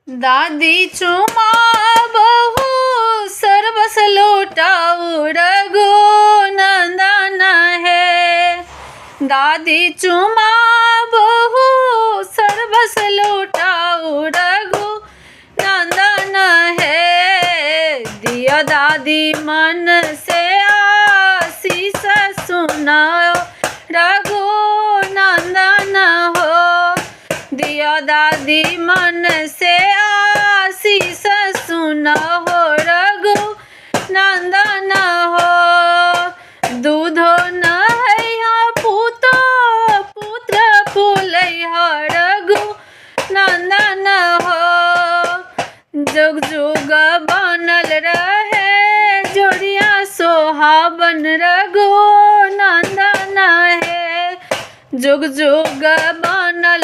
दादी चुमा बहु सर्वस लुटाऊ रघु नंदन है। दादी चुमा बहु सर्वस लुटाऊ रघु नंदन है। दिया दादी मन से आशीष सुनाओ रघु नंदन हो। दिया दादी मन से आशीष सुनाओ रघु नंदन हो। दूधो नहैया पुत्र पुत्र फूलैया रघु नंदन हो। जुग जुग बनल रहे जोड़िया सोहाबन रघु नंदन है। जुग जुग बनल